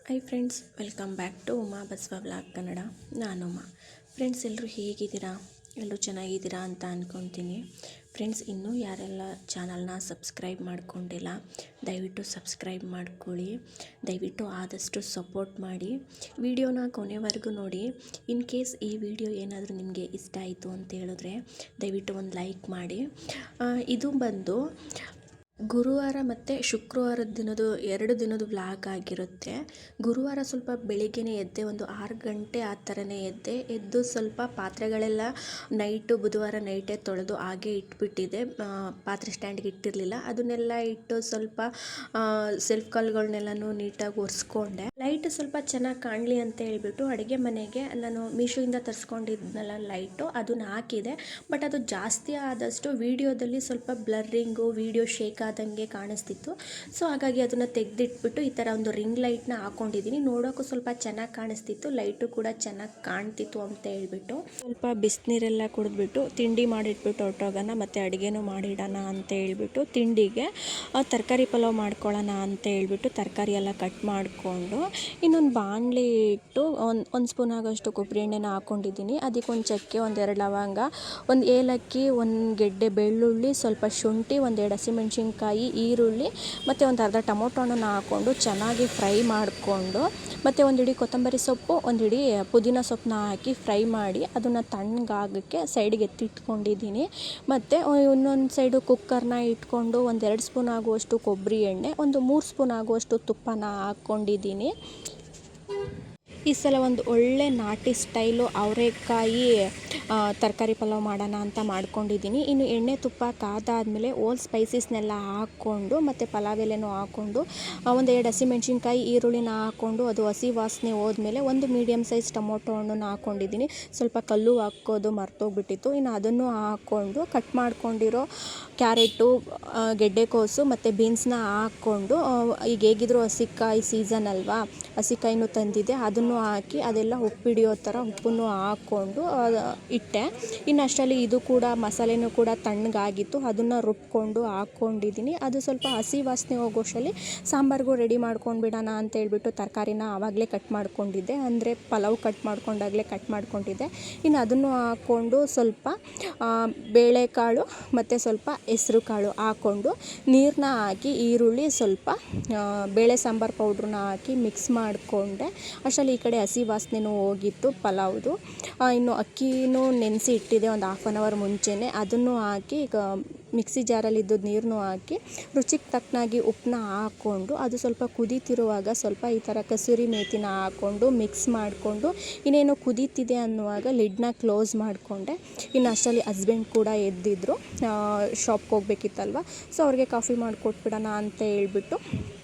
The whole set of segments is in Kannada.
Hi friends, welcome back to Uma Basava blog Kannada. ನಾನು ಉಮಾ. ಫ್ರೆಂಡ್ಸ್, ಎಲ್ಲರೂ ಹೇಗಿದ್ದೀರಾ? ಎಲ್ಲರೂ ಚೆನ್ನಾಗಿದ್ದೀರಾ ಅಂತ ಅಂದ್ಕೊತೀನಿ. ಫ್ರೆಂಡ್ಸ್, ಇನ್ನೂ ಯಾರೆಲ್ಲ ಚಾನಲ್ನ ಸಬ್ಸ್ಕ್ರೈಬ್ ಮಾಡ್ಕೊಂಡಿಲ್ಲ, ದಯವಿಟ್ಟು ಸಬ್ಸ್ಕ್ರೈಬ್ ಮಾಡ್ಕೊಳ್ಳಿ. ದಯವಿಟ್ಟು ಆದಷ್ಟು ಸಪೋರ್ಟ್ ಮಾಡಿ. ವಿಡಿಯೋನ ಕೊನೆವರೆಗೂ ನೋಡಿ. ಇನ್ ಕೇಸ್ ಈ ವಿಡಿಯೋ ಏನಾದರೂ ನಿಮಗೆ ಇಷ್ಟ ಆಯಿತು ಅಂತ ಹೇಳಿದ್ರೆ ದಯವಿಟ್ಟು ಒಂದು ಲೈಕ್ ಮಾಡಿ. ಇದು ಬಂದು ಗುರುವಾರ ಮತ್ತು ಶುಕ್ರವಾರದ ದಿನದ 2 ದಿನದ ವ್ಲಾಗ್ ಆಗಿರುತ್ತೆ. ಗುರುವಾರ ಸ್ವಲ್ಪ ಬೆಳಿಗ್ಗೆನೇ ಎದ್ದೆ, ಒಂದು 6 ಗಂಟೆ ಆ ಥರನೇ ಎದ್ದು ಸ್ವಲ್ಪ ಪಾತ್ರೆಗಳೆಲ್ಲ ಬುಧವಾರ ನೈಟೇ ತೊಳೆದು ಹಾಗೆ ಇಟ್ಬಿಟ್ಟಿದ್ದೆ. ಪಾತ್ರೆ ಸ್ಟ್ಯಾಂಡ್ಗೆ ಇಟ್ಟಿರಲಿಲ್ಲ, ಅದನ್ನೆಲ್ಲ ಇಟ್ಟು ಸ್ವಲ್ಪ ಸೆಲ್ಫ್ ಕಾಲ್ಗಳನ್ನೆಲ್ಲನೂ ನೀಟಾಗಿ ಒರೆಸ್ಕೊಂಡೆ. ಲೈಟ್ ಸ್ವಲ್ಪ ಚೆನ್ನಾಗಿ ಕಾಣಲಿ ಅಂತ ಹೇಳ್ಬಿಟ್ಟು ಅಡುಗೆ ಮನೆಗೆ ನಾನು ಮೀಶೋಯಿಂದ ತರಿಸ್ಕೊಂಡಿದ್ನಲ್ಲ ಲೈಟು, ಅದನ್ನು ಹಾಕಿದೆ. ಬಟ್ ಅದು ಜಾಸ್ತಿ ಆದಷ್ಟು ವಿಡಿಯೋದಲ್ಲಿ ಸ್ವಲ್ಪ ಬ್ಲರ್ರಿಂಗು, ವಿಡಿಯೋ ಶೇಕ್ ಆದಂಗೆ ಕಾಣಿಸ್ತಿತ್ತು. ಸೊ ಹಾಗಾಗಿ ಅದನ್ನು ತೆಗೆದಿಟ್ಬಿಟ್ಟು ಈ ಥರ ಒಂದು ರಿಂಗ್ ಲೈಟ್ನ ಹಾಕ್ಕೊಂಡಿದ್ದೀನಿ. ನೋಡೋಕ್ಕೂ ಸ್ವಲ್ಪ ಚೆನ್ನಾಗಿ ಕಾಣಿಸ್ತಿತ್ತು, ಲೈಟು ಕೂಡ ಚೆನ್ನಾಗಿ ಕಾಣ್ತಿತ್ತು ಅಂತ ಹೇಳ್ಬಿಟ್ಟು ಸ್ವಲ್ಪ ಬಿಸಿನೀರೆಲ್ಲ ಕುಡಿದ್ಬಿಟ್ಟು ತಿಂಡಿ ಮಾಡಿಟ್ಬಿಟ್ಟು ಹೊರಟೋಗೋಣ, ಮತ್ತು ಅಡುಗೆನೂ ಮಾಡಿಡೋಣ ಅಂತ ಹೇಳ್ಬಿಟ್ಟು ತಿಂಡಿಗೆ ತರಕಾರಿ ಪಲಾವ್ ಮಾಡ್ಕೊಳ್ಳೋಣ ಅಂತ ಹೇಳ್ಬಿಟ್ಟು ತರಕಾರಿ ಎಲ್ಲ ಕಟ್ ಮಾಡಿಕೊಂಡು ಇನ್ನೊಂದು ಬಾಣಲಿ ಇಟ್ಟು ಒಂದು ಸ್ಪೂನ್ ಆಗೋಷ್ಟು ಕೊಬ್ಬರಿ ಎಣ್ಣೆನ ಹಾಕ್ಕೊಂಡಿದ್ದೀನಿ. ಅದಕ್ಕೊಂದು ಚಕ್ಕೆ, 1-2 ಲವಂಗ, ಒಂದು ಏಲಕ್ಕಿ, ಒಂದು ಗೆಡ್ಡೆ ಬೆಳ್ಳುಳ್ಳಿ, ಸ್ವಲ್ಪ ಶುಂಠಿ, 1-2 ಹಸಿಮೆಣ್ಸಿನ್ಕಾಯಿ, ಈರುಳ್ಳಿ ಮತ್ತು ಒಂದು ಅರ್ಧ ಟೊಮೊಟೊನ ಹಾಕ್ಕೊಂಡು ಚೆನ್ನಾಗಿ ಫ್ರೈ ಮಾಡಿಕೊಂಡು, ಮತ್ತು ಒಂದು ಹಿಡಿ ಕೊತ್ತಂಬರಿ ಸೊಪ್ಪು, ಒಂದು ಹಿಡಿ ಪುದೀನ ಸೊಪ್ಪನ್ನ ಹಾಕಿ ಫ್ರೈ ಮಾಡಿ ಅದನ್ನು ತಣ್ಣಗಾಗೋಕ್ಕೆ ಸೈಡಿಗೆ ಎತ್ತಿಟ್ಕೊಂಡಿದ್ದೀನಿ. ಮತ್ತು ಇನ್ನೊಂದು ಸೈಡು ಕುಕ್ಕರ್ನ ಇಟ್ಕೊಂಡು 1-2 ಸ್ಪೂನ್ ಆಗುವಷ್ಟು ಕೊಬ್ಬರಿ ಎಣ್ಣೆ, ಒಂದು 3 ಸ್ಪೂನ್ ಆಗುವಷ್ಟು ತುಪ್ಪನ ಹಾಕ್ಕೊಂಡಿದ್ದೀನಿ. ಈ ಸಲ ಒಂದು ಒಳ್ಳೆ ನಾಟಿ ಸ್ಟೈಲು ಅವರೆಕಾಯಿ ತರಕಾರಿ ಪಲಾವ್ ಮಾಡೋಣ ಅಂತ ಮಾಡ್ಕೊಂಡಿದ್ದೀನಿ. ಇನ್ನು ಎಣ್ಣೆ ತುಪ್ಪ ಕಾದಾದಮೇಲೆ ಓಲ್ ಸ್ಪೈಸಸ್ನೆಲ್ಲ ಹಾಕ್ಕೊಂಡು ಮತ್ತು ಪಲಾವ್ ಎಲೆನೂ ಹಾಕ್ಕೊಂಡು 1-2 ಹಸಿಮೆಣ್ಸಿನ್ಕಾಯಿ, ಈರುಳ್ಳಿನ ಹಾಕ್ಕೊಂಡು ಅದು ಹಸಿ ವಾಸನೆ ಹೋದ್ಮೇಲೆ ಒಂದು ಮೀಡಿಯಮ್ ಸೈಜ್ ಟೊಮೊಟೊ ಹಣ್ಣನ್ನು ಹಾಕ್ಕೊಂಡಿದ್ದೀನಿ. ಸ್ವಲ್ಪ ಕಲ್ಲು ಹಾಕೋದು ಮರ್ತೋಗ್ಬಿಟ್ಟಿತ್ತು. ಇನ್ನು ಅದನ್ನು ಹಾಕ್ಕೊಂಡು ಕಟ್ ಮಾಡ್ಕೊಂಡಿರೋ ಕ್ಯಾರೆಟು, ಗೆಡ್ಡೆಕೋಸು ಮತ್ತು ಬೀನ್ಸ್ನ ಹಾಕ್ಕೊಂಡು, ಈಗ ಹೇಗಿದ್ರು ಹಸಿಕಾಯಿ ಸೀಸನ್ ಅಲ್ವಾ, ಹಸಿಕಾಯಿನೂ ತಂದಿದ್ದೆ, ಅದನ್ನು ಹಾಕಿ ಅದೆಲ್ಲ ಉಪ್ಪಿಡಿಯೋ ಥರ ಉಪ್ಪನ್ನು ಹಾಕ್ಕೊಂಡು ಇಟ್ಟೆ. ಇನ್ನು ಅಷ್ಟರಲ್ಲಿ ಇದು ಕೂಡ ಮಸಾಲೆನೂ ಕೂಡ ತಣ್ಣಗಾಗಿತ್ತು, ಅದನ್ನು ರುಬ್ಕೊಂಡು ಹಾಕ್ಕೊಂಡಿದ್ದೀನಿ. ಅದು ಸ್ವಲ್ಪ ಹಸಿ ವಾಸನೆ ಹೋಗೋಷ್ಟರಲ್ಲಿ ಸಾಂಬಾರಿಗೂ ರೆಡಿ ಮಾಡ್ಕೊಂಡ್ಬಿಡೋಣ ಅಂತ ಹೇಳ್ಬಿಟ್ಟು ತರಕಾರಿನ ಆವಾಗಲೇ ಕಟ್ ಮಾಡ್ಕೊಂಡಿದ್ದೆ, ಅಂದರೆ ಪಲಾವ್ ಕಟ್ ಮಾಡ್ಕೊಂಡಾಗಲೇ ಕಟ್ ಮಾಡ್ಕೊಂಡಿದ್ದೆ. ಇನ್ನು ಅದನ್ನು ಹಾಕ್ಕೊಂಡು ಸ್ವಲ್ಪ ಬೇಳೆಕಾಳು ಮತ್ತು ಸ್ವಲ್ಪ ಹೆಸ್ರು ಕಾಳು ಹಾಕ್ಕೊಂಡು ನೀರನ್ನ ಹಾಕಿ ಈರುಳ್ಳಿ, ಸ್ವಲ್ಪ ಬೇಳೆ ಸಾಂಬಾರು ಪೌಡ್ರನ್ನ ಹಾಕಿ ಮಿಕ್ಸ್ ಮಾಡಿಕೊಂಡೆ. ಅಷ್ಟರಲ್ಲಿ ಈ ಕಡೆ ಹಸಿ ವಾಸನೆನೂ ಹೋಗಿತ್ತು ಪಲಾವ್ದು. ಇನ್ನು ಅಕ್ಕಿನೂ ನೆನೆಸಿ ಇಟ್ಟಿದೆ ಒಂದು 1/2 ಅವರ್ ಮುಂಚೆನೇ, ಅದನ್ನು ಹಾಕಿ ಈಗ ಮಿಕ್ಸಿ ಜಾರಲ್ಲಿದ್ದು ನೀರನ್ನು ಹಾಕಿ ರುಚಿಗೆ ತಕ್ಕನಾಗಿ ಉಪ್ಪನ್ನ ಹಾಕ್ಕೊಂಡು ಅದು ಸ್ವಲ್ಪ ಕುದೀತಿರುವಾಗ ಸ್ವಲ್ಪ ಈ ಥರ ಕಸೂರಿ ಮೇಥಿನ ಹಾಕ್ಕೊಂಡು ಮಿಕ್ಸ್ ಮಾಡಿಕೊಂಡು ಇನ್ನೇನು ಕುದೀತಿದೆ ಅನ್ನುವಾಗ ಲಿಡ್ನ ಕ್ಲೋಸ್ ಮಾಡಿಕೊಂಡೆ. ಇನ್ನು ಅಷ್ಟರಲ್ಲಿ ಹಸ್ಬೆಂಡ್ ಕೂಡ ಎದ್ದಿದ್ರು, ಶಾಪ್ಗೆ ಹೋಗ್ಬೇಕಿತ್ತಲ್ವ, ಸೊ ಅವ್ರಿಗೆ ಕಾಫಿ ಮಾಡಿಕೊಟ್ಬಿಡೋಣ ಅಂತ ಹೇಳ್ಬಿಟ್ಟು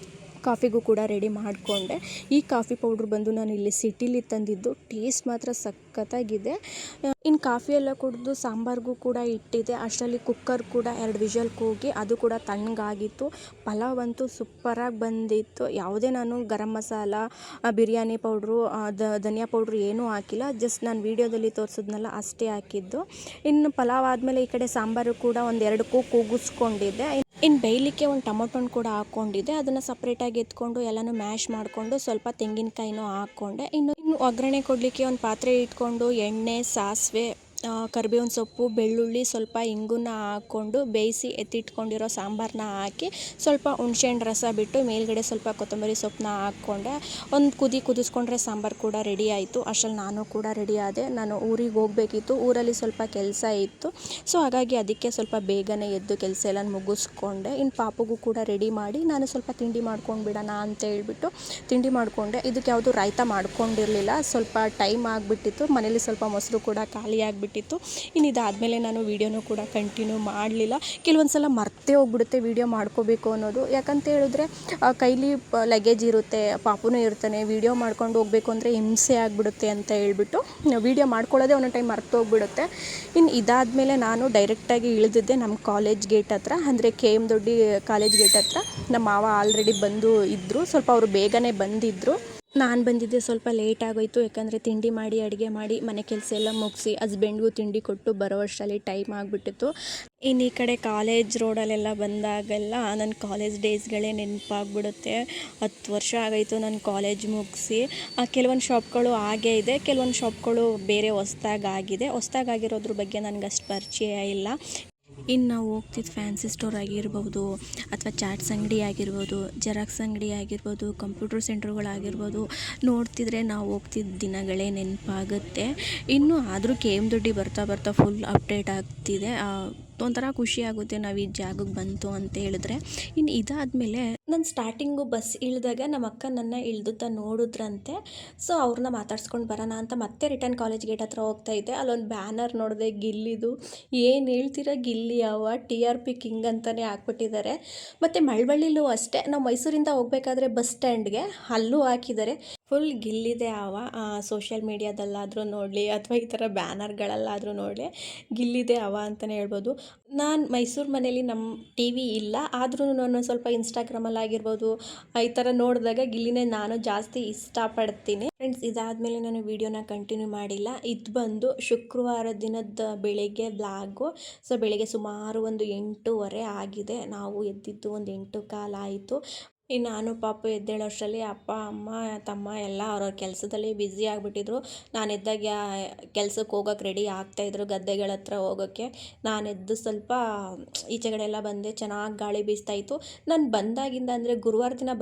ಕಾಫಿಗೂ ಕೂಡ ರೆಡಿ ಮಾಡಿಕೊಂಡೆ. ಈ ಕಾಫಿ ಪೌಡ್ರ್ ಬಂದು ನಾನು ಇಲ್ಲಿ ಸಿಟಿಲಿ ತಂದಿದ್ದು, ಟೇಸ್ಟ್ ಮಾತ್ರ ಸಖತ್ತಾಗಿದೆ. ಇನ್ನು ಕಾಫಿ ಎಲ್ಲ ಕುಡಿದು ಸಾಂಬಾರಿಗೂ ಕೂಡ ಇಟ್ಟಿದೆ. ಅಷ್ಟರಲ್ಲಿ ಕುಕ್ಕರ್ ಕೂಡ 2 ವಿಷಲ್ ಕೂಗಿ ಅದು ಕೂಡ ತಣ್ಣಗಾಗಿತ್ತು. ಪಲಾವ್ ಅಂತೂ ಸೂಪರಾಗಿ ಬಂದಿತ್ತು. ಯಾವುದೇ ನಾನು ಗರಂ ಮಸಾಲ, ಬಿರಿಯಾನಿ ಪೌಡ್ರು, ಧನಿಯಾ ಪೌಡ್ರು ಏನೂ ಹಾಕಿಲ್ಲ, ಜಸ್ಟ್ ನಾನು ವೀಡಿಯೋದಲ್ಲಿ ತೋರಿಸಿದ್ನಲ್ಲ ಅಷ್ಟೇ ಹಾಕಿದ್ದು. ಇನ್ನು ಪಲಾವ್ ಆದಮೇಲೆ ಈ ಕಡೆ ಸಾಂಬಾರು ಕೂಡ 1-2 ಕೂಗಿಸ್ಕೊಂಡಿದ್ದೆ. ಇನ್ನು ಬೇಯಲಿಕ್ಕೆ ಒಂದು ಟೊಮೊಟೊನ ಕೂಡ ಹಾಕ್ಕೊಂಡಿದ್ದೆ, ಅದನ್ನು ಸಪ್ರೇಟಾಗಿ ಎತ್ಕೊಂಡು ಎಲ್ಲನೂ ಮ್ಯಾಶ್ ಮಾಡಿಕೊಂಡು ಸ್ವಲ್ಪ ತೆಂಗಿನಕಾಯಿನೂ ಹಾಕ್ಕೊಂಡೆ. ಇನ್ನು ಒಗ್ಗರಣೆ ಕೊಡಲಿಕ್ಕೆ ಒಂದು ಪಾತ್ರೆ ಇಟ್ಕೊಂಡು ಎಣ್ಣೆ, ಸಾಸಿವೆ, ಕರಿಬೇವಿನ ಸೊಪ್ಪು, ಬೆಳ್ಳುಳ್ಳಿ, ಸ್ವಲ್ಪ ಇಂಗನ್ನ ಹಾಕ್ಕೊಂಡು ಬೇಯಿಸಿ ಎತ್ತಿಟ್ಕೊಂಡಿರೋ ಸಾಂಬಾರನ್ನ ಹಾಕಿ ಸ್ವಲ್ಪ ಹುಣಸೆಹಣ್ಣು ರಸ ಬಿಟ್ಟು ಮೇಲ್ಗಡೆ ಸ್ವಲ್ಪ ಕೊತ್ತಂಬರಿ ಸೊಪ್ಪನ್ನ ಹಾಕ್ಕೊಂಡೆ. ಒಂದು ಕುದಿಸ್ಕೊಂಡ್ರೆ ಸಾಂಬಾರು ಕೂಡ ರೆಡಿ ಆಯಿತು. ಅಷ್ಟರಲ್ಲಿ ನಾನು ಕೂಡ ರೆಡಿ ಆದೆ. ನಾನು ಊರಿಗೆ ಹೋಗಬೇಕಿತ್ತು, ಊರಲ್ಲಿ ಸ್ವಲ್ಪ ಕೆಲಸ ಇತ್ತು, ಸೊ ಹಾಗಾಗಿ ಅದಕ್ಕೆ ಸ್ವಲ್ಪ ಬೇಗನೆ ಎದ್ದು ಕೆಲಸ ಎಲ್ಲ ಮುಗಿಸ್ಕೊಂಡೆ. ಇನ್ನು ಪಾಪುಗೂ ಕೂಡ ರೆಡಿ ಮಾಡಿ ನಾನು ಸ್ವಲ್ಪ ತಿಂಡಿ ಮಾಡ್ಕೊಂಡು ಬಿಡೋಣ ಅಂತ ಹೇಳ್ಬಿಟ್ಟು ತಿಂಡಿ ಮಾಡಿಕೊಂಡೆ. ಇದಕ್ಕೆ ಯಾವುದು ರಾಯ್ತ ಮಾಡ್ಕೊಂಡಿರಲಿಲ್ಲ, ಸ್ವಲ್ಪ ಟೈಮ್ ಆಗಿಬಿಟ್ಟಿತ್ತು, ಮನೇಲಿ ಸ್ವಲ್ಪ ಮೊಸರು ಕೂಡ ಖಾಲಿ ಆಗಿಬಿಟ್ಟಿತ್ತು. ಇನ್ನು ಇದಾದಮೇಲೆ ನಾನು ವೀಡಿಯೋನೂ ಕೂಡ ಕಂಟಿನ್ಯೂ ಮಾಡಲಿಲ್ಲ. ಕೆಲವೊಂದು ಸಲ ಮರ್ತೇ ಹೋಗ್ಬಿಡುತ್ತೆ ವೀಡಿಯೋ ಮಾಡ್ಕೋಬೇಕು ಅನ್ನೋದು, ಯಾಕಂತ ಹೇಳಿದ್ರೆ ಕೈಲಿ ಲಗೇಜ್ ಇರುತ್ತೆ, ಪಾಪುನೂ ಇರ್ತಾನೆ, ವೀಡಿಯೋ ಮಾಡ್ಕೊಂಡು ಹೋಗಬೇಕು ಅಂದರೆ ಹಿಂಸೆ ಆಗಿಬಿಡುತ್ತೆ ಅಂತ ಹೇಳ್ಬಿಟ್ಟು ವೀಡಿಯೋ ಮಾಡ್ಕೊಳ್ಳೋದೇ ಒಂದೊಂದು ಟೈಮ್ ಮರ್ತು ಹೋಗ್ಬಿಡುತ್ತೆ. ಇನ್ನು ಇದಾದಮೇಲೆ ನಾನು ಡೈರೆಕ್ಟಾಗಿ ಇಳಿದಿದ್ದೆ ನಮ್ಮ ಕಾಲೇಜ್ ಗೇಟ್ ಹತ್ರ, ಅಂದರೆ KM ದೊಡ್ಡಿ ಕಾಲೇಜ್ ಗೇಟ್ ಹತ್ರ. ನಮ್ಮ ಮಾವ ಆಲ್ರೆಡಿ ಬಂದು ಇದ್ದರು, ಸ್ವಲ್ಪ ಅವರು ಬೇಗನೆ ಬಂದಿದ್ದರು. ನಾನು ಬಂದಿದ್ದೆ ಸ್ವಲ್ಪ ಲೇಟ್ ಆಗೋಯಿತು, ಯಾಕಂದರೆ ತಿಂಡಿ ಮಾಡಿ ಅಡುಗೆ ಮಾಡಿ ಮನೆ ಕೆಲಸ ಎಲ್ಲ ಮುಗಿಸಿ ಹಸ್ಬೆಂಡ್ಗೂ ತಿಂಡಿ ಕೊಟ್ಟು ಬರೋ ಅಷ್ಟರಲ್ಲಿ ಟೈಮ್ ಆಗಿಬಿಟ್ಟಿತ್ತು. ಇನ್ನು ಈ ಕಡೆ ಕಾಲೇಜ್ ರೋಡಲ್ಲೆಲ್ಲ ಬಂದಾಗೆಲ್ಲ ನನ್ನ ಕಾಲೇಜ್ ಡೇಸ್ಗಳೇ ನೆನಪಾಗ್ಬಿಡುತ್ತೆ. 10 ವರ್ಷ ಆಗೈತು ನಾನು ಕಾಲೇಜ್ ಮುಗಿಸಿ. ಕೆಲವೊಂದು ಶಾಪ್ಗಳು ಹಾಗೇ ಇದೆ, ಕೆಲವೊಂದು ಶಾಪ್ಗಳು ಬೇರೆ ಹೊಸ್ದಾಗಾಗಿದೆ. ಹೊಸ್ದಾಗಿರೋದ್ರ ಬಗ್ಗೆ ನನಗಷ್ಟು ಪರಿಚಯ ಇಲ್ಲ. ಇನ್ನು ನಾವು ಹೋಗ್ತಿದ್ದ ಫ್ಯಾನ್ಸಿ ಸ್ಟೋರ್ ಆಗಿರ್ಬೋದು, ಅಥವಾ ಚಾಟ್ಸ್ ಅಂಗಡಿ ಆಗಿರ್ಬೋದು, ಜೆರಾಕ್ಸ್ ಅಂಗಡಿ ಆಗಿರ್ಬೋದು, ಕಂಪ್ಯೂಟರ್ ಸೆಂಟ್ರ್ಗಳಾಗಿರ್ಬೋದು, ನೋಡ್ತಿದ್ರೆ ನಾವು ಹೋಗ್ತಿದ್ದ ದಿನಗಳೇ ನೆನಪಾಗುತ್ತೆ. ಇನ್ನು ಆದರೂ KM ದೊಡ್ಡಿ ಬರ್ತಾ ಬರ್ತಾ ಫುಲ್ ಅಪ್ಡೇಟ್ ಆಗ್ತಿದೆ. ಒಂಥರ ಖುಷಿ ಆಗುತ್ತೆ ನಾವು ಈ ಜಾಗಕ್ಕೆ ಬಂತು ಅಂತ ಹೇಳಿದ್ರೆ. ಇನ್ನು ಇದಾದಮೇಲೆ ನಾನು ಸ್ಟಾರ್ಟಿಂಗು ಬಸ್ ಇಳಿದಾಗ ನಮ್ಮ ಅಕ್ಕ ನನ್ನ ಇಳ್ದುತ್ತಾ ನೋಡಿದ್ರಂತೆ. ಸೊ ಅವ್ರನ್ನ ಮಾತಾಡ್ಸ್ಕೊಂಡು ಬರೋಣ ಅಂತ ಮತ್ತೆ ರಿಟರ್ನ್ ಕಾಲೇಜ್ ಗೇಟ್ ಹತ್ರ ಹೋಗ್ತಾ ಇದ್ದೆ. ಅಲ್ಲೊಂದು ಬ್ಯಾನರ್ ನೋಡಿದೆ, ಗಿಲ್ಲಿದು. ಏನು ಹೇಳ್ತೀರಾ, ಗಿಲ್ಲಿ ಅವ TRP ಕಿಂಗ್ ಅಂತಲೇ ಹಾಕ್ಬಿಟ್ಟಿದ್ದಾರೆ. ಮತ್ತು ಮಳವಳ್ಳಿಲೂ ಅಷ್ಟೇ, ನಾವು ಮೈಸೂರಿಂದ ಹೋಗ್ಬೇಕಾದ್ರೆ ಬಸ್ ಸ್ಟ್ಯಾಂಡ್ಗೆ ಅಲ್ಲೂ ಹಾಕಿದ್ದಾರೆ. ಫುಲ್ ಗಿಲ್ಲಿದೆ ಅವ. ಸೋಷಿಯಲ್ ಮೀಡಿಯಾದಲ್ಲಾದರೂ ನೋಡಲಿ ಅಥವಾ ಈ ಥರ ಬ್ಯಾನರ್ಗಳಲ್ಲಾದರೂ ನೋಡಲಿ, ಗಿಲ್ಲಿದೆ ಅವ ಅಂತಲೇ ಹೇಳ್ಬೋದು. ನಾನು ಮೈಸೂರು ಮನೇಲಿ ನಮ್ಮ TV ಇಲ್ಲ, ಆದ್ರೂ ನಾನು ಸ್ವಲ್ಪ ಇನ್ಸ್ಟಾಗ್ರಾಮಲ್ಲಾಗಿರ್ಬೋದು ಈ ಥರ ನೋಡಿದಾಗ ಗಿಲ್ಲಿನೇ ನಾನು ಜಾಸ್ತಿ ಇಷ್ಟಪಡ್ತೀನಿ. ಫ್ರೆಂಡ್ಸ್, ಇದಾದಮೇಲೆ ನಾನು ವೀಡಿಯೋನ ಕಂಟಿನ್ಯೂ ಮಾಡಿಲ್ಲ. ಇದು ಬಂದು ಶುಕ್ರವಾರ ದಿನದ ಬೆಳಿಗ್ಗೆ ಬ್ಲಾಗು. ಸೊ ಬೆಳಿಗ್ಗೆ ಸುಮಾರು ಒಂದು 8:15 ಆಗಿದೆ. ನಾವು ಎದ್ದಿದ್ದು ಒಂದು 8:15 ಆಯಿತು. ಇನ್ನು ನಾನು ಪಾಪು ಎದ್ದೇಳೋಷ್ಟರಲ್ಲಿ ಅಪ್ಪ, ಅಮ್ಮ, ತಮ್ಮ ಎಲ್ಲ ಅವ್ರವ್ರ ಕೆಲಸದಲ್ಲಿ ಬ್ಯುಸಿ ಆಗಿಬಿಟ್ಟಿದ್ರು. ನಾನು ಎದ್ದಾಗ ಕೆಲ್ಸಕ್ಕೆ ಹೋಗೋಕೆ ರೆಡಿ ಆಗ್ತಾಯಿದ್ರು, ಗದ್ದೆಗಳ ಹತ್ರ ಹೋಗೋಕ್ಕೆ. ನಾನು ಎದ್ದು ಸ್ವಲ್ಪ ಈಚೆಗಡೆ ಎಲ್ಲ ಬಂದೆ. ಚೆನ್ನಾಗಿ ಗಾಳಿ ಬೀಸ್ತಾಯಿತ್ತು. ನಾನು ಬಂದಾಗಿಂದ, ಅಂದರೆ ಗುರುವಾರ ದಿನ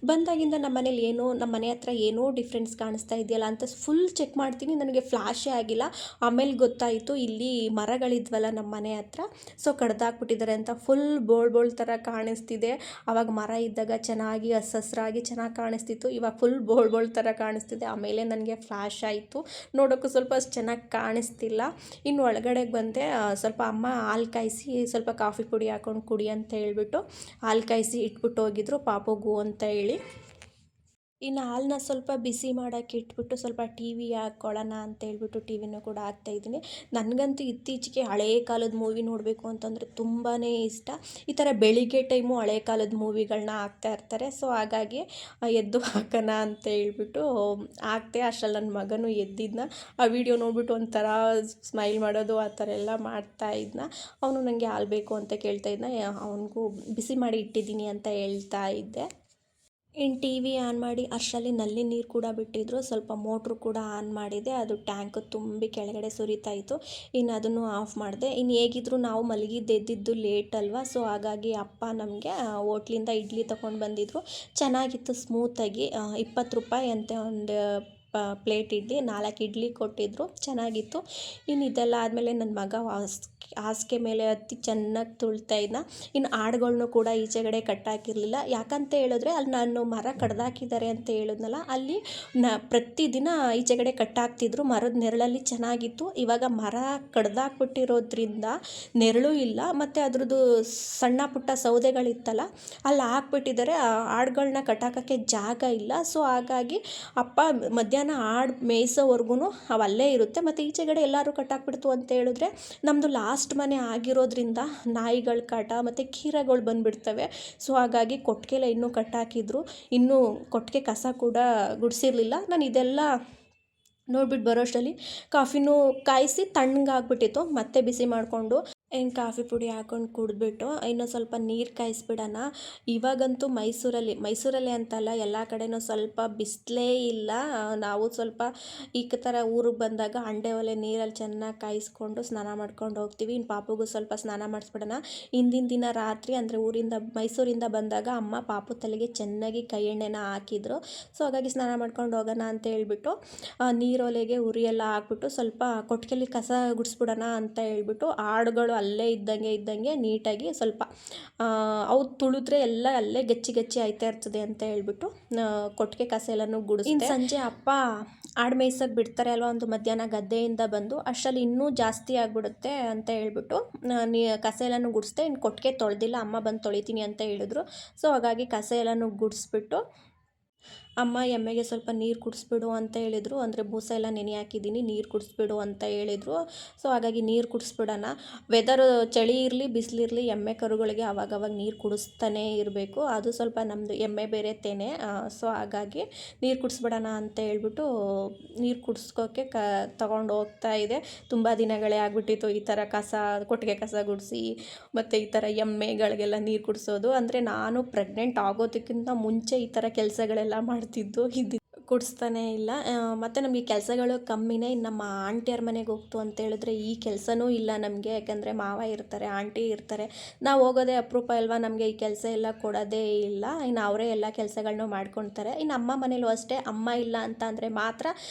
ಬಂದಾಗಿಂದ ನಮ್ಮ ಮನೆ ಹತ್ರ ಏನೋ ಡಿಫ್ರೆನ್ಸ್ ಕಾಣಿಸ್ತಾ ಇದೆಯಲ್ಲ ಅಂತ ಫುಲ್ ಚೆಕ್ ಮಾಡ್ತೀನಿ. ನನಗೆ ಫ್ಲ್ಯಾಶೇ ಆಗಿಲ್ಲ. ಆಮೇಲೆ ಗೊತ್ತಾಯಿತು, ಇಲ್ಲಿ ಮರಗಳಿದ್ವಲ್ಲ ನಮ್ಮ ಮನೆ ಹತ್ರ, ಸೊ ಕಡ್ದಾಕ್ಬಿಟ್ಟಿದ್ದಾರೆ ಅಂತ. ಫುಲ್ ಬೋಳ್ ಥರ ಕಾಣಿಸ್ತಿದೆ. ಆವಾಗ ಮರ ಇದ್ದಾಗ ಚೆನ್ನಾಗಿ ಹಸ್ರಾಗಿ ಚೆನ್ನಾಗಿ ಕಾಣಿಸ್ತಿತ್ತು. ಇವಾಗ ಫುಲ್ ಬೋಳ್ ಥರ ಕಾಣಿಸ್ತಿದೆ. ಆಮೇಲೆ ನನಗೆ ಫ್ಲ್ಯಾಶ್ ಆಯಿತು. ನೋಡೋಕ್ಕೂ ಸ್ವಲ್ಪ ಅಷ್ಟು ಚೆನ್ನಾಗಿ ಕಾಣಿಸ್ತಿಲ್ಲ. ಇನ್ನು ಒಳಗಡೆಗೆ ಬಂದೆ. ಸ್ವಲ್ಪ ಅಮ್ಮ ಹಾಲು ಕಾಯಿಸಿ ಸ್ವಲ್ಪ ಕಾಫಿ ಪುಡಿ ಹಾಕ್ಕೊಂಡು ಕುಡಿ ಅಂತ ಹೇಳ್ಬಿಟ್ಟು ಹಾಲು ಕಾಯಿಸಿ ಇಟ್ಬಿಟ್ಟು ಹೋಗಿದ್ರು ಪಾಪುಗೂ ಅಂತ ಹೇಳಿ. ಇನ್ನು ಹಾಲನ್ನ ಸ್ವಲ್ಪ ಬಿಸಿ ಮಾಡೋಕ್ಕೆ ಇಟ್ಬಿಟ್ಟು ಸ್ವಲ್ಪ TV ಹಾಕ್ಕೊಳ್ಳೋಣ ಅಂತ ಹೇಳ್ಬಿಟ್ಟು TVನೂ ಕೂಡ ಹಾಕ್ತಾಯಿದ್ದೀನಿ. ನನಗಂತೂ ಇತ್ತೀಚೆಗೆ ಹಳೇ ಕಾಲದ ಮೂವಿ ನೋಡಬೇಕು ಅಂತಂದರೆ ತುಂಬಾ ಇಷ್ಟ. ಈ ಥರ ಬೆಳಿಗ್ಗೆ ಟೈಮು ಹಳೇ ಕಾಲದ ಮೂವಿಗಳನ್ನ ಹಾಕ್ತಾ ಇರ್ತಾರೆ. ಸೊ ಹಾಗಾಗಿ ಎದ್ದು ಹಾಕೋಣ ಅಂತ ಹೇಳ್ಬಿಟ್ಟು ಹಾಕ್ತೆ. ಅಷ್ಟರಲ್ಲಿ ನನ್ನ ಮಗನೂ ಎದ್ದಿದ್ನ. ಆ ವಿಡಿಯೋ ನೋಡ್ಬಿಟ್ಟು ಒಂಥರ ಸ್ಮೈಲ್ ಮಾಡೋದು ಆ ಥರ ಎಲ್ಲ ಮಾಡ್ತಾ ಇದ್ನ. ಅವನು ನನಗೆ ಹಾಲು ಬೇಕು ಅಂತ ಕೇಳ್ತಾ ಇದ್ನ. ಅವನಿಗೂ ಬಿಸಿ ಮಾಡಿ ಇಟ್ಟಿದ್ದೀನಿ ಅಂತ ಹೇಳ್ತಾ ಇದ್ದೆ. ಇನ್ನು TV ಆನ್ ಮಾಡಿ ಅಷ್ಟರಲ್ಲಿ ನಲ್ಲಿ ನೀರು ಕೂಡ ಬಿಟ್ಟಿದ್ರು. ಸ್ವಲ್ಪ ಮೋಟ್ರು ಕೂಡ ಆನ್ ಮಾಡಿದೆ. ಅದು ಟ್ಯಾಂಕ್ ತುಂಬಿ ಕೆಳಗಡೆ ಸುರಿತಾ ಇತ್ತು. ಇನ್ನು ಅದನ್ನು ಆಫ್ ಮಾಡಿದೆ. ಇನ್ನು ಹೇಗಿದ್ರು ನಾವು ಎದ್ದಿದ್ದು ಲೇಟ್ ಅಲ್ವಾ. ಸೊ ಹಾಗಾಗಿ ಅಪ್ಪ ನಮಗೆ ಹೋಟ್ಲಿಂದ ಇಡ್ಲಿ ತೊಗೊಂಡು ಬಂದಿದ್ರು. ಚೆನ್ನಾಗಿತ್ತು, ಸ್ಮೂತಾಗಿ. 20 ರೂಪಾಯಿ ಅಂತೆ ಒಂದು ಪ್ಲೇಟ್ ಇಡ್ಲಿ. 4 ಇಡ್ಲಿ ಕೊಟ್ಟಿದ್ರು, ಚೆನ್ನಾಗಿತ್ತು. ಇನ್ನು ಇದೆಲ್ಲ ಆದಮೇಲೆ ನನ್ನ ಮಗ ಹಾಸಿಗೆ ಮೇಲೆ ಹತ್ತಿ ಚೆನ್ನಾಗಿ ತುಳ್ತಾ ಇದ್ನ. ಇನ್ನು ಆಡುಗಳ್ನು ಕೂಡ ಈಚೆಗಡೆ ಕಟ್ಟಾಕಿರಲಿಲ್ಲ. ಯಾಕಂತ ಹೇಳಿದ್ರೆ ಅಲ್ಲಿ ನಾನು ಮರ ಕಡ್ದಾಕಿದ್ದಾರೆ ಅಂತ ಹೇಳಿದ್ನಲ್ಲ, ಅಲ್ಲಿ ಪ್ರತಿದಿನ ಈಚೆಗಡೆ ಕಟ್ಟಾಕ್ತಿದ್ರು. ಮರದ ನೆರಳಲ್ಲಿ ಚೆನ್ನಾಗಿತ್ತು. ಇವಾಗ ಮರ ಕಡ್ದಾಕ್ಬಿಟ್ಟಿರೋದ್ರಿಂದ ನೆರಳು ಇಲ್ಲ, ಮತ್ತು ಅದ್ರದ್ದು ಸಣ್ಣ ಪುಟ್ಟ ಸೌದೆಗಳಿತ್ತಲ್ಲ ಅಲ್ಲಿ ಹಾಕ್ಬಿಟ್ಟಿದ್ದಾರೆ. ಆಡುಗಳನ್ನ ಕಟ್ಟಾಕೋಕ್ಕೆ ಜಾಗ ಇಲ್ಲ. ಸೊ ಹಾಗಾಗಿ ಅಪ್ಪ ಮಧ್ಯಾಹ್ನ ಆಡು ಮೇಯಿಸೋವರೆಗೂ ಅವಲ್ಲೇ ಇರುತ್ತೆ. ಮತ್ತು ಈಚೆಗಡೆ ಎಲ್ಲರೂ ಕಟ್ಟಾಕ್ಬಿಡ್ತು ಅಂತ ಹೇಳಿದ್ರೆ ನಮ್ಮದು ಲಾಸ್ಟ್ ಮನೆ ಆಗಿರೋದ್ರಿಂದ ನಾಯಿಗಳ ಕಾಟ ಮತ್ತು ಕೀರಗಳು ಬಂದುಬಿಡ್ತವೆ. ಸೊ ಹಾಗಾಗಿ ಕೊಟ್ಟಿಗೆಲ್ಲ ಇನ್ನೂ ಕಟ್ಟಾಕಿದ್ರು. ಇನ್ನೂ ಕೊಟ್ಟಿಗೆ ಕಸ ಕೂಡ ಗುಡಿಸಿರಲಿಲ್ಲ. ನಾನು ಇದೆಲ್ಲ ನೋಡ್ಬಿಟ್ಟು ಬರೋಷ್ಟರಲ್ಲಿ ಕಾಫಿನೂ ಕಾಯಿಸಿ ತಣ್ಣಗಾಗ್ಬಿಟ್ಟಿತ್ತು. ಮತ್ತೆ ಬಿಸಿ ಮಾಡಿಕೊಂಡು ಇನ್ನು ಕಾಫಿ ಪುಡಿ ಹಾಕ್ಕೊಂಡು ಕುಡಿದ್ಬಿಟ್ಟು ಇನ್ನೂ ಸ್ವಲ್ಪ ನೀರು ಕಾಯಿಸ್ಬಿಡೋಣ. ಇವಾಗಂತೂ ಮೈಸೂರಲ್ಲಿ ಅಂತಲ್ಲ, ಎಲ್ಲ ಕಡೆನೂ ಸ್ವಲ್ಪ ಬಿಸಿಲೇ ಇಲ್ಲ. ನಾವು ಸ್ವಲ್ಪ ಈ ಥರ ಊರಿಗೆ ಬಂದಾಗ ಹಂಡೆ ಒಲೆ ನೀರಲ್ಲಿ ಚೆನ್ನಾಗಿ ಕಾಯಿಸ್ಕೊಂಡು ಸ್ನಾನ ಮಾಡ್ಕೊಂಡು ಹೋಗ್ತೀವಿ. ಇನ್ನು ಪಾಪುಗೂ ಸ್ವಲ್ಪ ಸ್ನಾನ ಮಾಡಿಸ್ಬಿಡೋಣ. ಹಿಂದಿನ ದಿನ ರಾತ್ರಿ, ಅಂದರೆ ಮೈಸೂರಿಂದ ಬಂದಾಗ ಅಮ್ಮ ಪಾಪು ತಲೆಗೆ ಚೆನ್ನಾಗಿ ಕೈ ಎಣ್ಣೆನ ಹಾಕಿದ್ರು. ಸೊ ಹಾಗಾಗಿ ಸ್ನಾನ ಮಾಡ್ಕೊಂಡು ಹೋಗೋಣ ಅಂತ ಹೇಳ್ಬಿಟ್ಟು ನೀರೊಲೆಗೆ ಉರಿಯೆಲ್ಲ ಹಾಕ್ಬಿಟ್ಟು ಸ್ವಲ್ಪ ಕೊಟ್ಟಿಗೆಲಿ ಕಸ ಗುಡಿಸ್ಬಿಡೋಣ ಅಂತ ಹೇಳ್ಬಿಟ್ಟು ಆಡುಗಳು ಅಲ್ಲೇ ಇದ್ದಂಗೆ ನೀಟಾಗಿ ಸ್ವಲ್ಪ ಅವು ತುಳಿದ್ರೆ ಎಲ್ಲ ಅಲ್ಲೇ ಗಚ್ಚಿ ಆಯ್ತಾ ಇರ್ತದೆ ಅಂತ ಹೇಳ್ಬಿಟ್ಟು ಕೊಟ್ಟಿಗೆ ಕಸ ಎಲ್ಲನೂ ಗುಡಿಸ್ದೆ. ಸಂಜೆ ಅಪ್ಪ ಆಡು ಮೇಯ್ಸೋಕೆ ಬಿಡ್ತಾರೆ ಅಲ್ವಾ, ಒಂದು ಮಧ್ಯಾಹ್ನ ಗದ್ದೆಯಿಂದ ಬಂದು ಅಷ್ಟರಲ್ಲಿ ಇನ್ನೂ ಜಾಸ್ತಿ ಆಗಿಬಿಡುತ್ತೆ ಅಂತ ಹೇಳ್ಬಿಟ್ಟು ಕಸ ಎಲ್ಲನೂ ಗುಡಿಸ್ದೆ. ಇನ್ನು ಕೊಟ್ಟಿಗೆ ತೊಳೆದಿಲ್ಲ, ಅಮ್ಮ ಬಂದು ತೊಳಿತೀನಿ ಅಂತ ಹೇಳಿದ್ರು. ಸೊ ಹಾಗಾಗಿ ಕಸ ಎಲ್ಲನೂ ಗುಡಿಸ್ಬಿಟ್ಟು ಅಮ್ಮ ಎಮ್ಮೆಗೆ ಸ್ವಲ್ಪ ನೀರು ಕುಡಿಸ್ಬಿಡು ಅಂತ ಹೇಳಿದರು. ಅಂದರೆ ಬೂಸ ಎಲ್ಲ ನೆನೆ ಹಾಕಿದ್ದೀನಿ, ನೀರು ಕುಡಿಸ್ಬಿಡು ಅಂತ ಹೇಳಿದರು. ಸೊ ಹಾಗಾಗಿ ನೀರು ಕುಡಿಸ್ಬಿಡೋಣ. ವೆದರು ಚಳಿ ಇರಲಿ ಬಿಸಿಲಿರಲಿ ಎಮ್ಮೆ ಕರುಗಳಿಗೆ ಅವಾಗವಾಗ ನೀರು ಕುಡಿಸ್ತಾನೇ ಇರಬೇಕು. ಅದು ಸ್ವಲ್ಪ ನಮ್ಮದು ಎಮ್ಮೆ ಬೇರೆ ತೆನೆ, ಸೊ ಹಾಗಾಗಿ ನೀರು ಕುಡಿಸ್ಬಿಡೋಣ ಅಂತ ಹೇಳ್ಬಿಟ್ಟು ನೀರು ಕುಡಿಸ್ಕೋಕ್ಕೆ ತಗೊಂಡು ಹೋಗ್ತಾ ಇದೆ. ತುಂಬ ದಿನಗಳೇ ಆಗ್ಬಿಟ್ಟಿತ್ತು ಈ ಥರ ಕೊಟ್ಟಿಗೆ ಕಸ ಗುಡಿಸಿ ಮತ್ತು ಈ ಥರ ಎಮ್ಮೆಗಳಿಗೆಲ್ಲ ನೀರು ಕುಡಿಸೋದು. ಅಂದರೆ ನಾನು ಪ್ರೆಗ್ನೆಂಟ್ ಆಗೋದಕ್ಕಿಂತ ಮುಂಚೆ ಈ ಥರ ಕೆಲಸಗಳೆಲ್ಲ ಮಾಡ್ತಿದ್ದು ಕುಡಿಸ್ತಾನೇ ಇಲ್ಲ. ಮತ್ತು ನಮಗೆ ಕೆಲಸಗಳು ಕಮ್ಮಿನೇ. ಇನ್ನು ನಮ್ಮ ಆಂಟಿಯವ್ರ ಮನೆಗೆ ಹೋಗ್ತು ಅಂತ ಹೇಳಿದ್ರೆ ಈ ಕೆಲಸನೂ ಇಲ್ಲ ನಮಗೆ. ಯಾಕಂದರೆ ಮಾವ ಇರ್ತಾರೆ, ಆಂಟಿ ಇರ್ತಾರೆ, ನಾವು ಹೋಗೋದೇ ಅಪರೂಪ ಅಲ್ವಾ, ನಮಗೆ ಈ ಕೆಲಸ ಎಲ್ಲ ಕೊಡೋದೇ ಇಲ್ಲ. ಇನ್ನು ಅವರೇ ಎಲ್ಲ ಕೆಲಸಗಳನ್ನೂ ಮಾಡ್ಕೊಳ್ತಾರೆ. ಇನ್ನು ಅಮ್ಮ ಮನೇಲೂ ಅಷ್ಟೇ, ಅಮ್ಮ ಇಲ್ಲ ಅಂತ ಅಂದರೆ ಮಾತ್ರ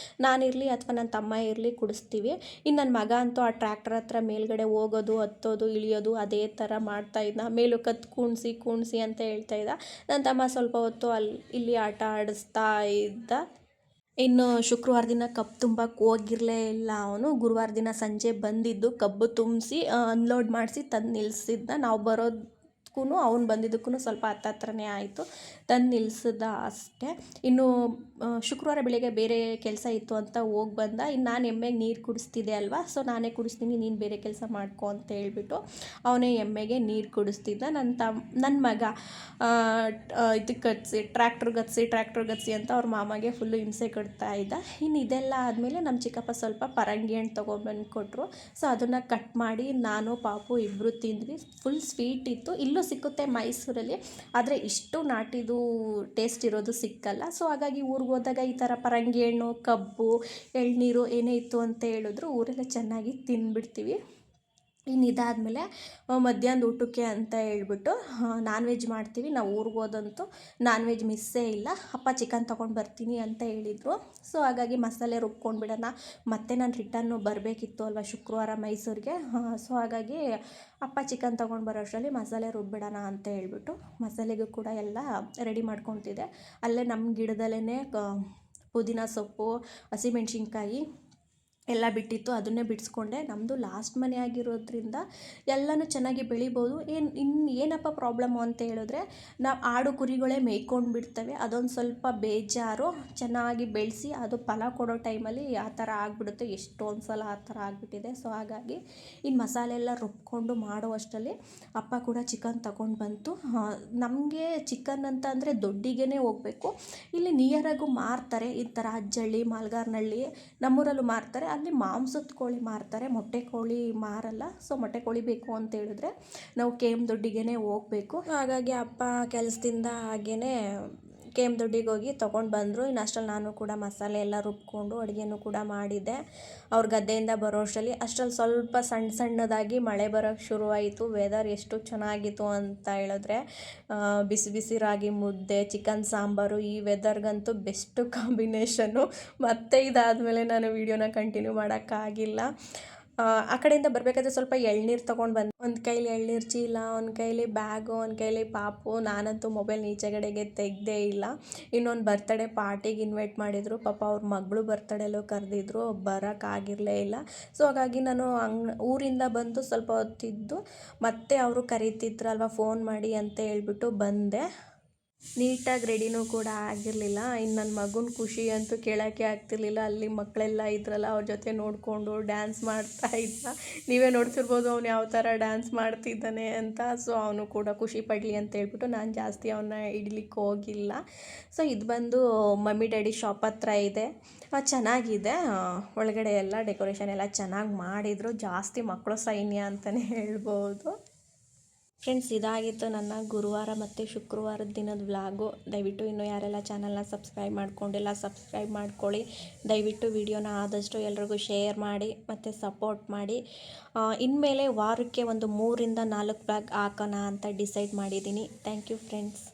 ನಾನಿರಲಿ ಅಥವಾ ನನ್ನ ತಮ್ಮ ಇರಲಿ ಕುಡಿಸ್ತೀವಿ. ಇನ್ನು ನನ್ನ ಮಗ ಅಂತೂ ಆ ಟ್ರ್ಯಾಕ್ಟರ್ ಹತ್ರ ಮೇಲ್ಗಡೆ ಹೋಗೋದು, ಹತ್ತೋದು, ಇಳಿಯೋದು ಅದೇ ಥರ ಮಾಡ್ತಾಯಿದ್ದ. ಮೇಲಕ್ಕೆ ಕೂಣಿಸಿ ಅಂತ ಹೇಳ್ತಾ ಇದ್ದ. ನನ್ನ ತಮ್ಮ ಸ್ವಲ್ಪ ಹೊತ್ತು ಇಲ್ಲಿ ಆಟ ಆಡಿಸ್ತಾ ಇದ್ದ. ಇನ್ನು ಶುಕ್ರವಾರ ದಿನ ಕಬ್ಬು ತುಂಬಕ್ಕೆ ಹೋಗಿರಲೇ ಇಲ್ಲ ಅವನು. ಗುರುವಾರ ದಿನ ಸಂಜೆ ಬಂದಿದ್ದು ಕಬ್ಬು ತುಂಬಿಸಿ ಅನ್ಲೋಡ್ ಮಾಡಿಸಿ ತಂದು ನಿಲ್ಲಿಸಿದ್ದ. ನಾವು ಬರೋದಕ್ಕೂ ಅವ್ನು ಬಂದಿದ್ದಕ್ಕೂ ಸ್ವಲ್ಪ ಹತ್ರನೇ ಆಯಿತು, ತಂದು ನಿಲ್ಲಿಸಿದ ಅಷ್ಟೇ. ಇನ್ನು ಶುಕ್ರವಾರ ಬೆಳಿಗ್ಗೆ ಬೇರೆ ಕೆಲಸ ಇತ್ತು ಅಂತ ಹೋಗಿ ಬಂದ. ಇನ್ನು ನಾನು ಎಮ್ಮೆಗೆ ನೀರು ಕುಡಿಸ್ತಿದ್ದೆ ಅಲ್ವಾ, ಸೊ ನಾನೇ ಕುಡಿಸ್ತೀನಿ, ನೀನು ಬೇರೆ ಕೆಲಸ ಮಾಡ್ಕೊ ಅಂತ ಹೇಳ್ಬಿಟ್ಟು ಅವನೇ ಎಮ್ಮೆಗೆ ನೀರು ಕುಡಿಸ್ತಿದ್ದ. ನನ್ನ ಮಗ ಇದಕ್ಕೆ ಟ್ರ್ಯಾಕ್ಟ್ರ್ ಗತ್ಸಿ ಅಂತ ಅವ್ರ ಮಾಮಗೆ ಫುಲ್ಲು ಹಿಂಸೆ ಕೊಡ್ತಾ ಇದ್ದ. ಇನ್ನು ಇದೆಲ್ಲ ಆದಮೇಲೆ ನಮ್ಮ ಚಿಕ್ಕಪ್ಪ ಸ್ವಲ್ಪ ಪರಂಗಿ ಹಣ್ಣು ತೊಗೊಂಬಂದು ಕೊಟ್ಟರು. ಸೊ ಅದನ್ನು ಕಟ್ ಮಾಡಿ ನಾನು ಪಾಪು ಇಬ್ಬರು ತಿಂದ್ವಿ. ಫುಲ್ ಸ್ವೀಟ್ ಇತ್ತು. ಇಲ್ಲೂ ಸಿಕ್ಕುತ್ತೆ ಮೈಸೂರಲ್ಲಿ, ಆದರೆ ಇಷ್ಟು ನಾಟಿದು ಟೇಸ್ಟ್ ಇರೋದು ಸಿಕ್ಕಲ್ಲ. ಸೊ ಹಾಗಾಗಿ ಊರಿಗೆ ಹೋದಾಗ ಈ ಥರ ಪರಂಗಿ ಹಣ್ಣು, ಕಬ್ಬು, ಎಳ್ನೀರು ಏನೇ ಇತ್ತು ಅಂತ ಹೇಳಿದ್ರು ಊರೆಲ್ಲ ಚೆನ್ನಾಗಿ ತಿಂದ್ಬಿಡ್ತೀವಿ. ಇನ್ನು ಇದಾದಮೇಲೆ ಮಧ್ಯಾಹ್ನದ ಊಟಕ್ಕೆ ಅಂತ ಹೇಳ್ಬಿಟ್ಟು ನಾನ್ ವೆಜ್ ಮಾಡ್ತೀವಿ. ನಾವು ಊರಿಗೆ ಹೋದಂತೂ ನಾನ್ ವೆಜ್ ಮಿಸ್ಸೇ ಇಲ್ಲ. ಅಪ್ಪ ಚಿಕನ್ ತೊಗೊಂಡು ಬರ್ತೀನಿ ಅಂತ ಹೇಳಿದರು. ಸೊ ಹಾಗಾಗಿ ಮಸಾಲೆ ರುಬ್ಕೊಂಡು ಬಿಡೋಣ. ಮತ್ತೆ ನಾನು ರಿಟರ್ನು ಬರಬೇಕಿತ್ತು ಅಲ್ವಾ ಶುಕ್ರವಾರ ಮೈಸೂರಿಗೆ. ಸೊ ಹಾಗಾಗಿ ಅಪ್ಪ ಚಿಕನ್ ತೊಗೊಂಡು ಬರೋ ಅಷ್ಟರಲ್ಲಿ ಮಸಾಲೆ ರುಬ್ಬಿಡೋಣ ಅಂತ ಹೇಳ್ಬಿಟ್ಟು ಮಸಾಲೆಗೂ ಕೂಡ ಎಲ್ಲ ರೆಡಿ ಮಾಡ್ಕೊತಿದ್ದೆ. ಅಲ್ಲೇ ನಮ್ಮ ಗಿಡದಲ್ಲೇ ಪುದೀನ ಸೊಪ್ಪು, ಹಸಿಮೆಣ್ಸಿನ್ಕಾಯಿ ಎಲ್ಲ ಬಿಟ್ಟಿತ್ತು, ಅದನ್ನೇ ಬಿಡಿಸ್ಕೊಂಡೆ. ನಮ್ಮದು ಲಾಸ್ಟ್ ಮನೆ ಆಗಿರೋದ್ರಿಂದ ಎಲ್ಲನೂ ಚೆನ್ನಾಗಿ ಬೆಳಿಬೋದು. ಏನಪ್ಪ ಪ್ರಾಬ್ಲಮ್ಮು ಅಂತ ಹೇಳಿದ್ರೆ ನಾವು ಆಡು ಕುರಿಗಳೇ ಮೇಯ್ಕೊಂಡು ಬಿಡ್ತವೆ. ಅದೊಂದು ಸ್ವಲ್ಪ ಬೇಜಾರು. ಚೆನ್ನಾಗಿ ಬೆಳೆಸಿ ಅದು ಫಲ ಕೊಡೋ ಟೈಮಲ್ಲಿ ಆ ಥರ ಆಗಿಬಿಡುತ್ತೆ. ಎಷ್ಟೊಂದು ಸಲ ಆ ಥರ ಆಗಿಬಿಟ್ಟಿದೆ. ಸೊ ಹಾಗಾಗಿ ಇನ್ನು ಮಸಾಲೆ ಎಲ್ಲ ರುಬ್ಕೊಂಡು ಮಾಡೋ ಅಷ್ಟರಲ್ಲಿ ಅಪ್ಪ ಕೂಡ ಚಿಕನ್ ತಗೊಂಡು ಬಂತು. ನಮಗೆ ಚಿಕನ್ ಅಂತ ಅಂದರೆ ದೊಡ್ಡಿಗೆ ಹೋಗಬೇಕು. ಇಲ್ಲಿ ನಿಯರಾಗೂ ಮಾರ್ತಾರೆ, ಈ ಥರ ಅಜ್ಜಳ್ಳಿ, ಮಾಲ್ಗಾರ್ನಹಳ್ಳಿ, ನಮ್ಮೂರಲ್ಲೂ ಮಾರ್ತಾರೆ. ಅಲ್ಲಿ ಮಾಂಸದ ಕೋಳಿ ಮಾರ್ತಾರೆ, ಮೊಟ್ಟೆ ಕೋಳಿ ಮಾರಲ್ಲ. ಸೊ ಮೊಟ್ಟೆ ಕೋಳಿ ಬೇಕು ಅಂತ ಹೇಳಿದ್ರೆ ನಾವು KM ದೊಡ್ಡಿಗೆ ಹೋಗಬೇಕು. ಹಾಗಾಗಿ ಅಪ್ಪ ಕೆಲಸದಿಂದ ಹಾಗೇ KM ದೊಡ್ಡಿಗೆ ಹೋಗಿ ತೊಗೊಂಡು ಬಂದರು. ಇನ್ನು ಅಷ್ಟರಲ್ಲಿ ನಾನು ಕೂಡ ಮಸಾಲೆ ಎಲ್ಲ ರುಬ್ಕೊಂಡು ಅಡುಗೆನೂ ಕೂಡ ಮಾಡಿದ್ದೆ. ಅವ್ರ ಗದ್ದೆಯಿಂದ ಬರೋ ಅಷ್ಟರಲ್ಲಿ ಸ್ವಲ್ಪ ಸಣ್ಣದಾಗಿ ಮಳೆ ಬರೋಕ್ಕೆ ಶುರುವಾಯಿತು. ವೆದರ್ ಎಷ್ಟು ಚೆನ್ನಾಗಿತ್ತು ಅಂತ ಹೇಳಿದ್ರೆ ಬಿಸಿ ಬಿಸಿ ರಾಗಿ ಮುದ್ದೆ, ಚಿಕನ್ ಸಾಂಬಾರು, ಈ ವೆದರ್ಗಂತೂ ಬೆಸ್ಟ್ ಕಾಂಬಿನೇಷನ್ನು. ಮತ್ತು ಇದಾದಮೇಲೆ ನಾನು ವೀಡಿಯೋನ ಕಂಟಿನ್ಯೂ ಮಾಡೋಕ್ಕಾಗಿಲ್ಲ. ಆ ಕಡೆಯಿಂದ ಬರಬೇಕಾದ್ರೆ ಸ್ವಲ್ಪ ಎಳ್ನೀರು ತೊಗೊಂಡು ಬಂದು, ಒಂದು ಕೈಲಿ ಎಳ್ನೀರು ಚೀಲ, ಒಂದು ಕೈಲಿ ಬ್ಯಾಗು, ಒಂದು ಕೈಲಿ ಪಾಪು. ನಾನಂತೂ ಮೊಬೈಲ್ ಈಚೆಗಡೆಗೆ ತೆಗೆದೇ ಇಲ್ಲ. ಇನ್ನೊಂದು ಬರ್ತಡೇ ಪಾರ್ಟಿಗೆ ಇನ್ವೈಟ್ ಮಾಡಿದರು. ಪಾಪ ಅವ್ರ ಮಗಳು ಬರ್ತಡೇಲೂ ಕರೆದಿದ್ರು, ಬರೋಕ್ಕಾಗಿರಲೇ ಇಲ್ಲ. ಸೊ ಹಾಗಾಗಿ ನಾನು ಊರಿಂದ ಬಂದು ಸ್ವಲ್ಪ ಹೊತ್ತಿದ್ದು ಮತ್ತೆ ಅವರು ಕರೀತಿದ್ರಲ್ವ ಫೋನ್ ಮಾಡಿ ಅಂತ ಹೇಳ್ಬಿಟ್ಟು ಬಂದೆ. ನೀಟಾಗಿ ರೆಡಿನೂ ಕೂಡ ಆಗಿರಲಿಲ್ಲ. ಇನ್ನು ನನ್ನ ಮಗನ ಖುಷಿ ಅಂತೂ ಕೇಳೋಕ್ಕೆ ಆಗ್ತಿರ್ಲಿಲ್ಲ. ಅಲ್ಲಿ ಮಕ್ಕಳೆಲ್ಲ ಇದ್ರಲ್ಲ, ಅವ್ರ ಜೊತೆ ನೋಡಿಕೊಂಡು ಡ್ಯಾನ್ಸ್ ಮಾಡ್ತಾ ಇದ್ದ. ನೀವೇ ನೋಡ್ತಿರ್ಬೋದು ಅವ್ನು ಯಾವ ಥರ ಡ್ಯಾನ್ಸ್ ಮಾಡ್ತಿದ್ದಾನೆ ಅಂತ. ಸೊ ಅವನು ಕೂಡ ಖುಷಿ ಪಡಲಿ ಅಂತ ಹೇಳ್ಬಿಟ್ಟು ನಾನು ಜಾಸ್ತಿ ಅವನ್ನ ಹಿಡಿಲಿಕ್ಕೆ ಹೋಗಿಲ್ಲ. ಸೊ ಇದು ಬಂದು ಮಮ್ಮಿ ಡ್ಯಾಡಿ ಶಾಪ್ ಹತ್ರ ಇದೆ, ಚೆನ್ನಾಗಿದೆ. ಒಳಗಡೆ ಎಲ್ಲ ಡೆಕೋರೇಷನ್ ಎಲ್ಲ ಚೆನ್ನಾಗಿ ಮಾಡಿದರು. ಜಾಸ್ತಿ ಮಕ್ಕಳು ಸೈನ್ಯ ಅಂತಲೇ ಹೇಳ್ಬೋದು. ಫ್ರೆಂಡ್ಸ್, ಇದಾಗಿತ್ತು ನನ್ನ ಗುರುವಾರ ಮತ್ತು ಶುಕ್ರವಾರದ ದಿನದ ವ್ಲಾಗು. ದಯವಿಟ್ಟು ಇನ್ನೂ ಯಾರೆಲ್ಲ ಚಾನಲ್ನ ಸಬ್ಸ್ಕ್ರೈಬ್ ಮಾಡ್ಕೊಂಡಿಲ್ಲ ಸಬ್ಸ್ಕ್ರೈಬ್ ಮಾಡ್ಕೊಳ್ಳಿ. ದಯವಿಟ್ಟು ವಿಡಿಯೋನ ಆದಷ್ಟು ಎಲ್ರಿಗೂ ಶೇರ್ ಮಾಡಿ ಮತ್ತು ಸಪೋರ್ಟ್ ಮಾಡಿ. ಇನ್ಮೇಲೆ ವಾರಕ್ಕೆ ಒಂದು 3 ರಿಂದ 4 ವ್ಲಾಗ್ ಹಾಕೋಣ ಅಂತ ಡಿಸೈಡ್ ಮಾಡಿದ್ದೀನಿ. Thank you friends.